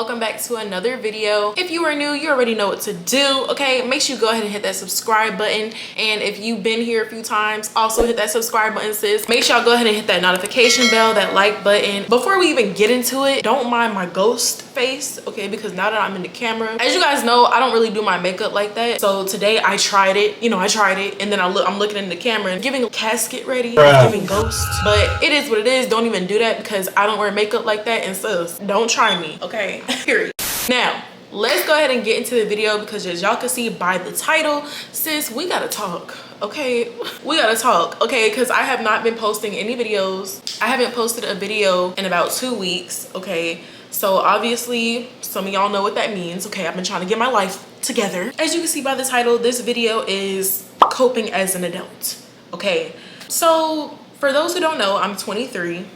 welcome back to another video. If you are new, you already know what to do, okay? Make sure you go ahead and hit that subscribe button, and if you've been here a few times, also hit that subscribe button, sis. Make sure y'all go ahead and hit that notification bell, that like button. Before we even get into it, don't mind my ghost face, okay? Because now that I'm in the camera, as you guys know, I don't really do my makeup like that. So today I tried it, and then I'm looking in the camera and giving a casket ready, giving ghost. But it is what it is. Don't even do that because I don't wear makeup like that, and sis, don't try me, okay? Period. Now, let's go ahead and get into the video because as y'all can see by the title, sis, we gotta talk, okay? We gotta talk, okay? Because I have not been posting any videos. I haven't posted a video in about 2 weeks, okay? So obviously, some of y'all know what that means, okay? I've been trying to get my life together. As you can see by the title, this video is coping as an adult, okay? So for those who don't know, I'm 23.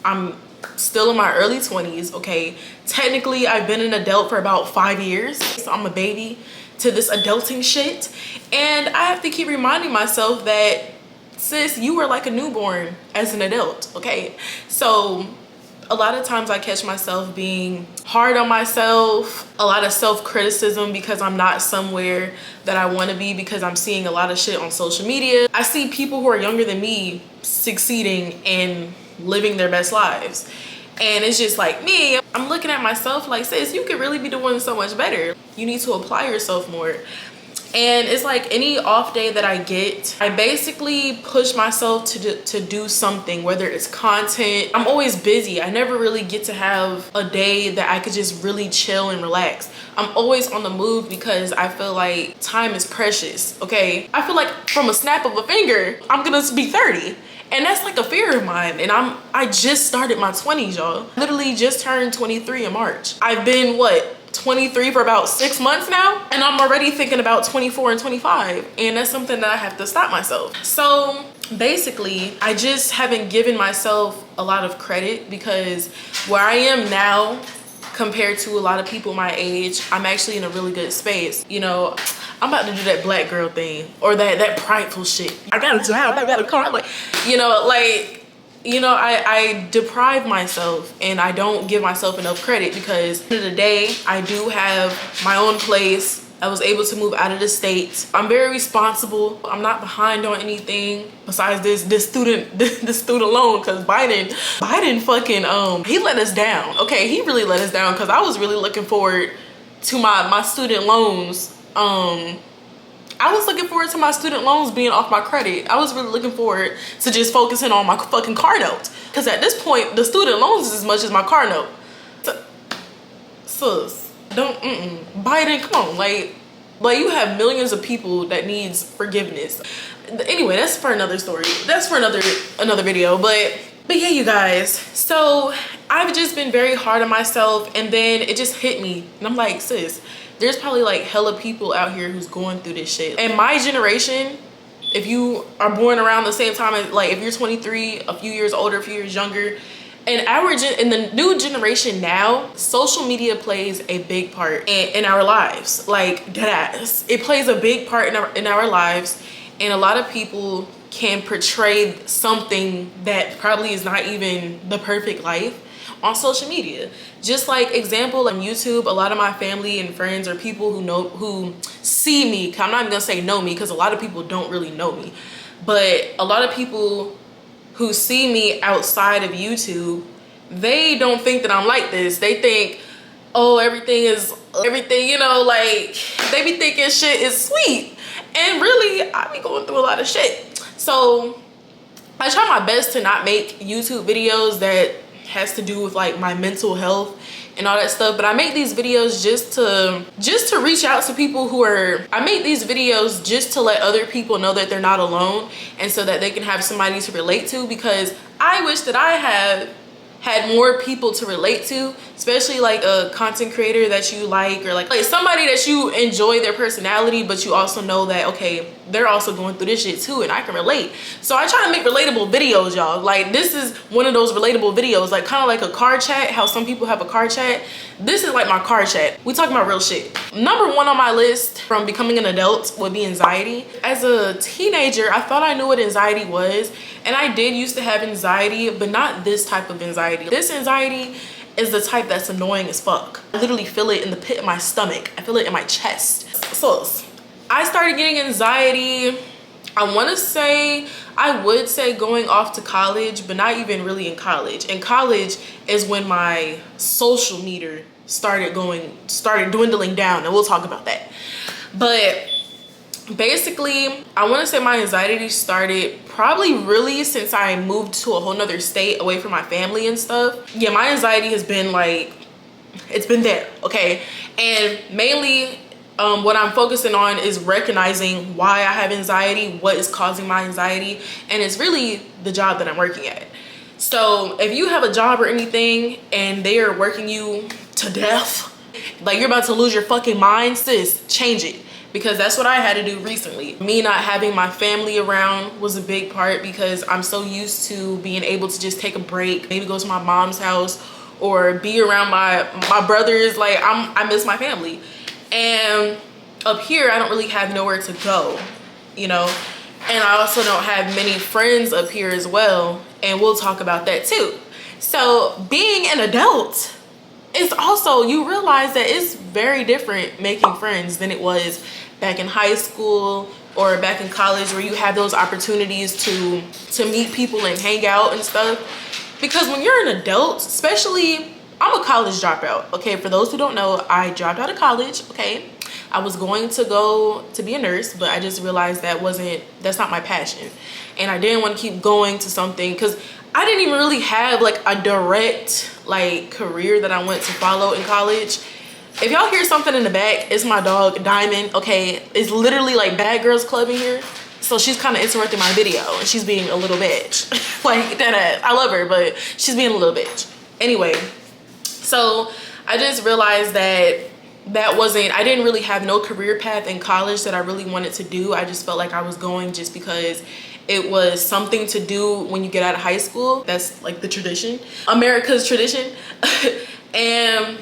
I'm still in my early 20s, okay? Technically, I've been an adult for about 5 years. So I'm a baby to this adulting shit. And I have to keep reminding myself that, sis, you were like a newborn as an adult, okay? So a lot of times I catch myself being hard on myself, a lot of self-criticism because I'm not somewhere that I want to be, because I'm seeing a lot of shit on social media. I see people who are younger than me succeeding and living their best lives, and it's just like me, I'm looking at myself like, sis, you could really be doing so much better. You need to apply yourself more. And it's like any off day that I get, I basically push myself to do something, whether it's content. I'm always busy. I never really get to have a day that I could just really chill and relax. I'm always on the move because I feel like time is precious, okay? I feel like from a snap of a finger, I'm gonna be 30. And that's like a fear of mine. And I just started my 20s, y'all. Literally just turned 23 in March. I've been, what, 23 for about 6 months now, and I'm already thinking about 24 and 25, and that's something that I have to stop myself. So basically, I just haven't given myself a lot of credit, because where I am now compared to a lot of people my age, I'm actually in a really good space. You know, I'm about to do that black girl thing, or that prideful shit. I gotta do how I got a car, like, I deprive myself and I don't give myself enough credit, because at the end of the day, I do have my own place. I was able to move out of the state. I'm very responsible. I'm not behind on anything besides this student loan, because Biden fucking he let us down. Okay, he really let us down, because I was really looking forward to my student loans. I was looking forward to my student loans being off my credit. I was really looking forward to just focusing on my fucking car note, because at this point, the student loans is as much as my car note. Sis, don't, Biden, come on, like you have millions of people that needs forgiveness. Anyway, that's for another story. That's for another video, but yeah, you guys. So I've just been very hard on myself, and then it just hit me, and I'm like, sis, there's probably like hella people out here who's going through this shit. And my generation, if you are born around the same time as, like, if you're 23, a few years older, a few years younger, and in the new generation now, social media plays a big part in our lives. Like, deadass. It plays a big part in our lives, and a lot of people can portray something that probably is not even the perfect life on social media. Just like example, on YouTube, a lot of my family and friends, or people who see me, I'm not even gonna say know me, because a lot of people don't really know me, but a lot of people who see me outside of YouTube, they don't think that I'm like this. They think, oh, everything, you know, like, they be thinking shit is sweet, and really I be going through a lot of shit. So I try my best to not make YouTube videos that has to do with like my mental health and all that stuff, but I make these videos just to reach out to people I make these videos just to let other people know that they're not alone, and so that they can have somebody to relate to, because I wish that I had more people to relate to, especially like a content creator that you like, or like somebody that you enjoy their personality, but you also know that, okay, they're also going through this shit too, and I can relate. So I try to make relatable videos, y'all. Like, this is one of those relatable videos, like kind of like a car chat, how some people have a car chat. This is like my car chat. We talking about real shit. Number one on my list from becoming an adult would be anxiety. As a teenager, I thought I knew what anxiety was, and I did used to have anxiety, but not this type of anxiety. This anxiety is the type that's annoying as fuck. I literally feel it in the pit of my stomach. I feel it in my chest. So I started getting anxiety, I want to say, I would say going off to college, but not even really in college. In college is when my social meter started dwindling down, and we'll talk about that. But basically, I want to say my anxiety started probably really since I moved to a whole nother state away from my family and stuff. Yeah, my anxiety has been like, it's been there, okay? And mainly what I'm focusing on is recognizing why I have anxiety, what is causing my anxiety, and it's really the job that I'm working at. So if you have a job or anything and they are working you to death, like you're about to lose your fucking mind, sis, change it. Because that's what I had to do recently. Me not having my family around was a big part, because I'm so used to being able to just take a break, maybe go to my mom's house or be around my brothers. Like I miss my family. And up here, I don't really have nowhere to go, you know? And I also don't have many friends up here as well. And we'll talk about that too. So being an adult, it's also, you realize that it's very different making friends than it was back in high school or back in college, where you have those opportunities to meet people and hang out and stuff. Because when you're an adult, especially, I'm a college dropout, okay? For those who don't know, I dropped out of college, okay? I was going to go to be a nurse, but I just realized that's not my passion. And I didn't want to keep going to something, because I didn't even really have like a direct like career that I wanted to follow in college. If y'all hear something in the back, it's my dog Diamond, okay? It's literally like Bad Girls Club in here. So she's kind of interrupting my video and she's being a little bitch. Like that ass. I love her, but she's being a little bitch. Anyway, so I just realized that I didn't really have no career path in college that I really wanted to do. I just felt like I was going just because it was something to do when you get out of high school. That's like the tradition, America's tradition. And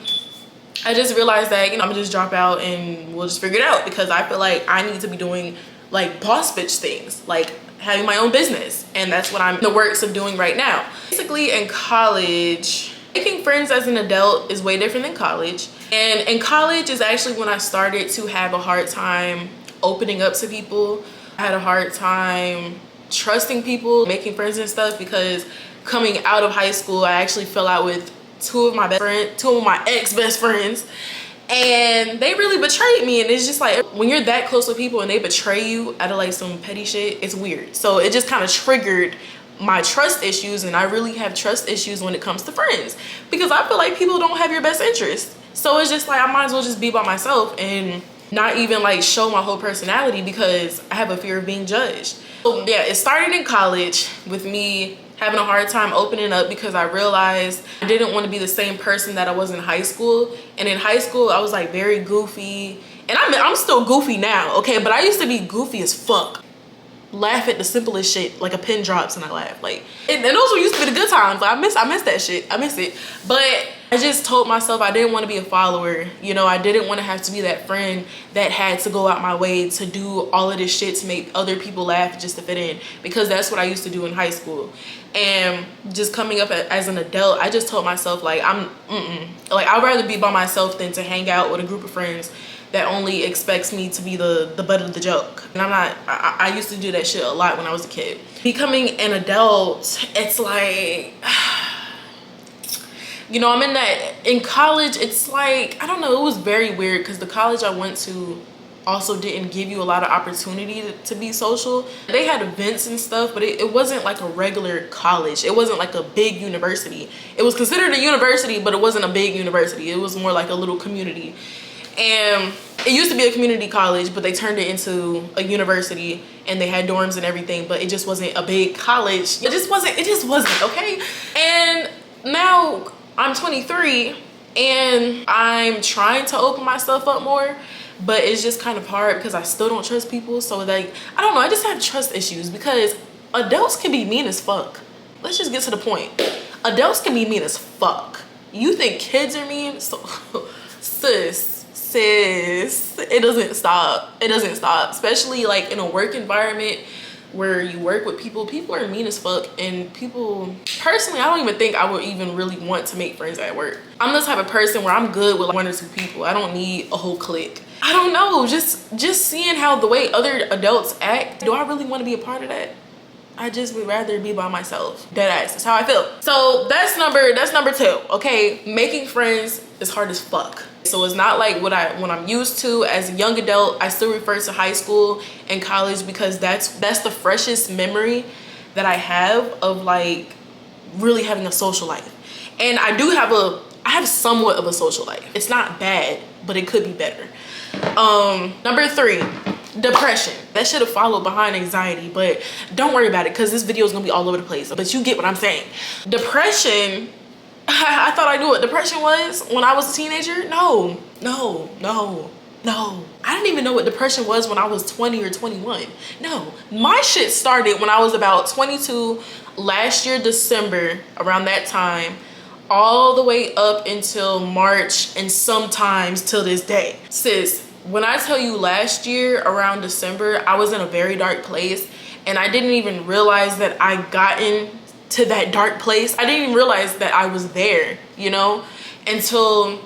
I just realized that, you know, I'm gonna just drop out and we'll just figure it out, because I feel like I need to be doing like boss bitch things, like having my own business. And that's what I'm in the works of doing right now. Basically in college, making friends as an adult is way different than college. And in college is actually when I started to have a hard time opening up to people. I had a hard time trusting people, making friends and stuff, because coming out of high school, I actually fell out with two of my ex-best friends, and they really betrayed me. And it's just like, when you're that close with people and they betray you out of like some petty shit, it's weird. So it just kind of triggered my trust issues, and I really have trust issues when it comes to friends, because I feel like people don't have your best interest. So it's just like, I might as well just be by myself and not even like show my whole personality, because I have a fear of being judged. So yeah, it started in college with me having a hard time opening up, because I realized I didn't want to be the same person that I was in high school. And in high school, I was like very goofy, and I'm still goofy now, okay? But I used to be goofy as fuck. Laugh at the simplest shit, like a pin drops and I laugh. Like, and those were used to be the good times. Like, I miss that shit. I miss it. But I just told myself I didn't want to be a follower. You know, I didn't want to have to be that friend that had to go out my way to do all of this shit to make other people laugh just to fit in, because that's what I used to do in high school. And just coming up as an adult, I just told myself like, like, I'd rather be by myself than to hang out with a group of friends that only expects me to be the butt of the joke. And I used to do that shit a lot when I was a kid. Becoming an adult, it's like, you know, in college, it's like, I don't know, it was very weird, because the college I went to also didn't give you a lot of opportunity to be social. They had events and stuff, but it wasn't like a regular college. It wasn't like a big university. It was considered a university, but it wasn't a big university. It was more like a little community. And it used to be a community college, but they turned it into a university, and they had dorms and everything, but it just wasn't a big college. It just wasn't, okay? And now I'm 23 and I'm trying to open myself up more, but it's just kind of hard because I still don't trust people. So like, I don't know, I just have trust issues, because adults can be mean as fuck. Let's just get to the point. Adults can be mean as fuck. You think kids are mean? So sis, it doesn't stop. It doesn't stop, especially like in a work environment. where you work with people. People are mean as fuck, and people, personally, I don't even think I would even really want to make friends at work. I'm the type of person where I'm good with like 1 or 2 people. I don't need a whole clique. I don't know, just seeing how the way other adults act, do I really want to be a part of that? I just would rather be by myself. Deadass, that's how I feel. So that's number 2, okay? Making friends is hard as fuck. So it's not like what I'm used to as a young adult. I still refer to high school and college because that's the freshest memory that I have of like really having a social life. And I have somewhat of a social life. It's not bad, but it could be better. Number 3, depression. That should have followed behind anxiety, but don't worry about it because this video is gonna be all over the place. But you get what I'm saying. Depression, I thought I knew what depression was when I was a teenager. No. I didn't even know what depression was when I was 20 or 21. No, my shit started when I was about 22 last year, December, around that time, all the way up until March and sometimes till this day. Sis, when I tell you last year around December, I was in a very dark place and I didn't even realize that I gotten to that dark place. I didn't even realize that I was there, you know, until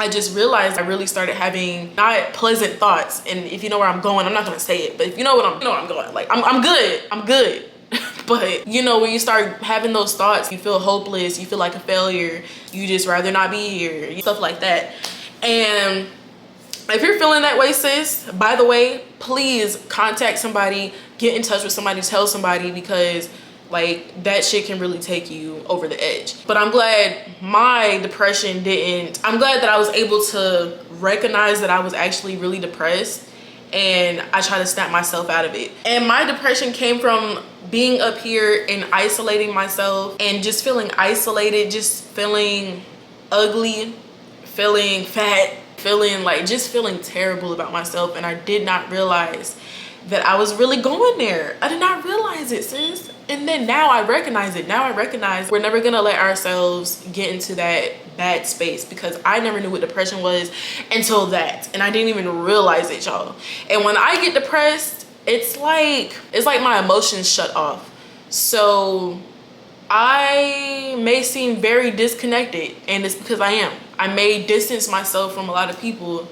I just realized I really started having not pleasant thoughts. And if you know where I'm going, I'm not gonna say it, but if you know where I'm going, like I'm good. But you know, when you start having those thoughts, you feel hopeless, you feel like a failure, you just rather not be here, stuff like that. And if you're feeling that way, sis, by the way, please contact somebody, get in touch with somebody, tell somebody, because like that shit can really take you over the edge. But I'm glad my depression didn't. I'm glad that I was able to recognize that I was actually really depressed, and I try to snap myself out of it. And my depression came from being up here and isolating myself and just feeling isolated, just feeling ugly, feeling fat, feeling like just feeling terrible about myself. And I did not realize that I was really going there. I did not realize it, sis. And then now I recognize it. Now I recognize we're never gonna let ourselves get into that bad space, because I never knew what depression was until that. And I didn't even realize it, y'all. And when I get depressed, it's like my emotions shut off. So I may seem very disconnected, and it's because I am. I may distance myself from a lot of people,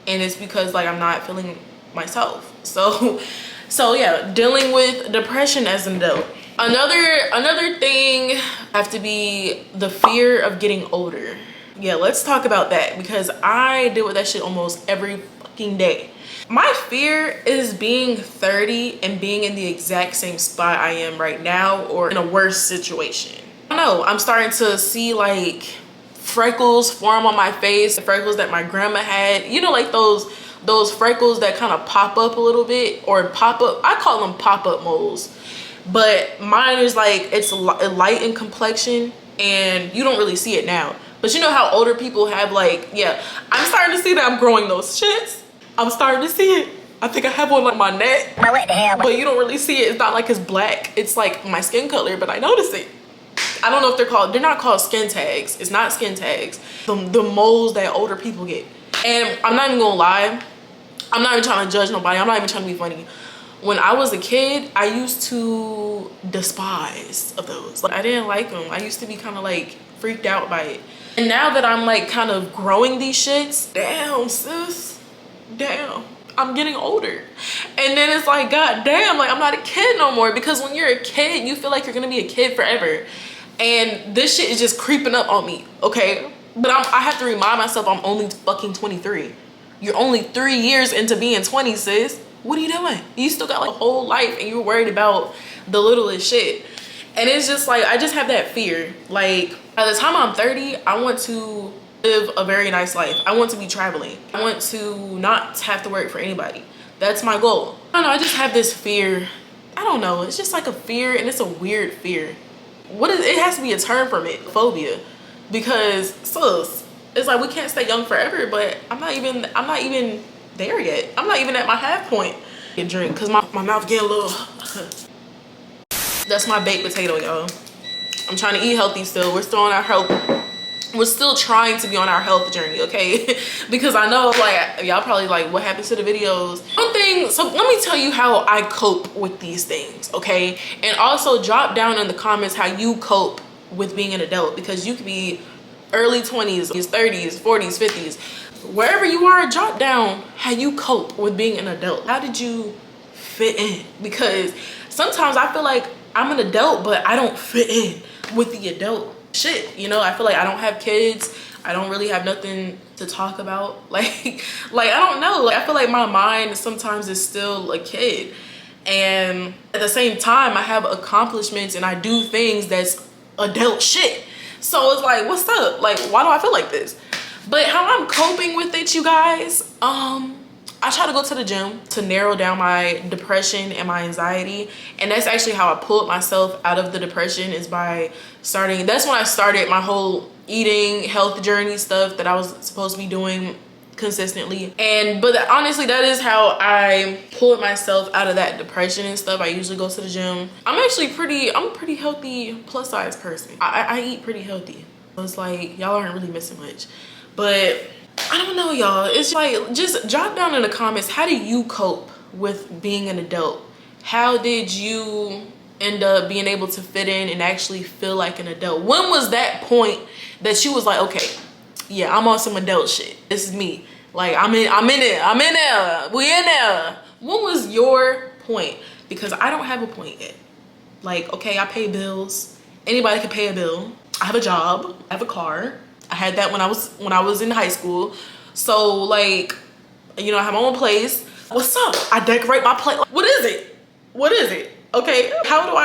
and it's because like I'm not feeling myself. So yeah, dealing with depression as an adult. Another thing have to be the fear of getting older. Yeah, let's talk about that, because I deal with that shit almost every fucking day. My fear is being 30 and being in the exact same spot I am right now, or in a worse situation. I don't know, I'm starting to see like freckles form on my face, the freckles that my grandma had, you know, like those freckles that kind of pop up a little bit, or pop up, I call them pop-up moles, but mine is like, it's light in complexion and you don't really see it now. But you know how older people have like, yeah, I'm starting to see that I'm growing those shits. I'm starting to see it. I think I have one on my neck, What the hell? but you don't really see it. It's not like it's black, it's like my skin color, but I notice it. I don't know if they're not called skin tags. It's not skin tags. The moles that older people get. And I'm not even gonna lie, I'm not even trying to judge nobody. I'm not even trying to be funny. When I was a kid, I used to despise of those. Like, I didn't like them. I used to be kind of like freaked out by it. And now that I'm like kind of growing these shits, damn sis, damn, I'm getting older. And then it's like, god damn, like I'm not a kid no more. Because when you're a kid, you feel like you're gonna be a kid forever. And this shit is just creeping up on me, okay? But I have to remind myself I'm only fucking 23. You're only 3 years into being 20, sis. What are you doing? You still got like a whole life and you're worried about the littlest shit. And it's just like, I just have that fear. Like, by the time I'm 30, I want to live a very nice life. I want to be traveling. I want to not have to work for anybody. That's my goal. I don't know, I just have this fear. I don't know, it's just like a fear, and it's a weird fear. It has to be a term from it, phobia. Because sus, it's like we can't stay young forever, but I'm not even there yet. I'm not even at my half point. Get drink, because my mouth getting a little. That's my baked potato, y'all. I'm trying to eat healthy still. We're still on our health we're still trying to be on our health journey, okay? Because I know, like, y'all probably like, what happens to the videos? One thing, so let me tell you how I cope with these things, okay? And also drop down in the comments how you cope with being an adult, because you could be early 20s, 30s, 40s, 50s. Wherever you are, drop down how you cope with being an adult. How did you fit in? Because sometimes I feel like I'm an adult, but I don't fit in with the adult shit, you know? I feel like I don't have kids. I don't really have nothing to talk about. Like I don't know. Like, I feel like my mind sometimes is still a kid. And at the same time, I have accomplishments and I do things that's adult shit. So it's like, what's up? Like, why do I feel like this? But how I'm coping with it, you guys, I try to go to the gym to narrow down my depression and my anxiety. And that's actually how I pulled myself out of the depression, is by starting. That's when I started my whole eating health journey stuff that I was supposed to be doing consistently. But honestly, that is how I pulled myself out of that depression and stuff. I usually go to the gym. I'm a pretty healthy plus size person. I eat pretty healthy. It's like, y'all aren't really missing much. But I don't know, y'all. It's like, just drop down in the comments, how do you cope with being an adult? How did you end up being able to fit in and actually feel like an adult? When was that point that you was like, okay, yeah, I'm on some adult shit. This is me. Like, I'm in there. We in there. When was your point? Because I don't have a point yet. Like, okay, I pay bills. Anybody can pay a bill. I have a job. I have a car. I had that when I was in high school. So, like, you know, I have my own place. What's up? I decorate my place. What is it? What is it? Okay, how do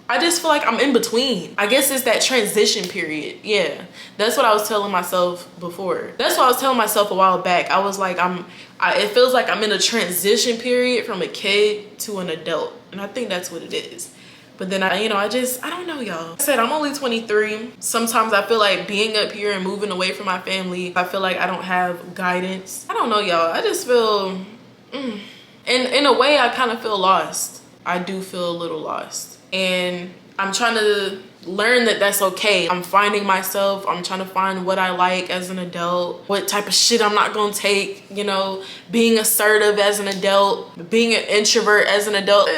I just feel like I'm in between. I guess it's that transition period. Yeah, that's what I was telling myself before. That's what I was telling myself a while back. I was like, it feels like I'm in a transition period from a kid to an adult. And I think that's what it is. But then I don't know, y'all. I said, I'm only 23. Sometimes I feel like being up here and moving away from my family, I feel like I don't have guidance. I don't know, y'all. I just feel, in a way, I kind of feel lost. I do feel a little lost. And I'm trying to learn that that's okay. I'm finding myself. I'm trying to find what I like as an adult, what type of shit I'm not gonna take, you know, being assertive as an adult, being an introvert as an adult.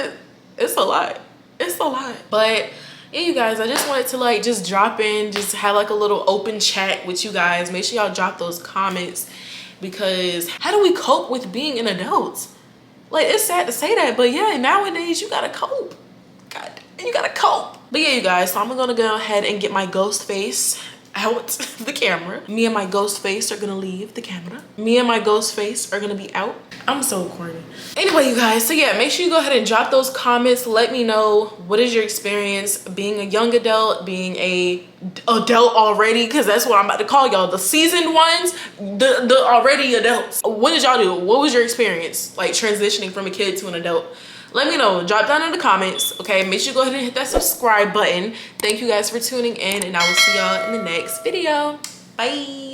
It's a lot. It's a lot. But yeah, you guys, I just wanted to like just drop in, just have like a little open chat with you guys. Make sure y'all drop those comments, because how do we cope with being an adult? Like, it's sad to say that, but yeah, nowadays you gotta cope. God, you gotta cope. But yeah, you guys, so I'm gonna go ahead and get my ghost face out the camera. Me and my ghost face are gonna leave the camera. Me and my ghost face are gonna be out. I'm so corny. Anyway, you guys, so yeah, make sure you go ahead and drop those comments. Let me know, what is your experience being a young adult, being a adult already, because that's what I'm about to call y'all, the seasoned ones, the already adults. What did y'all do? What was your experience like transitioning from a kid to an adult? Let me know. Drop down in the comments, okay? Make sure you go ahead and hit that subscribe button. Thank you guys for tuning in, and I will see y'all in the next video. Bye.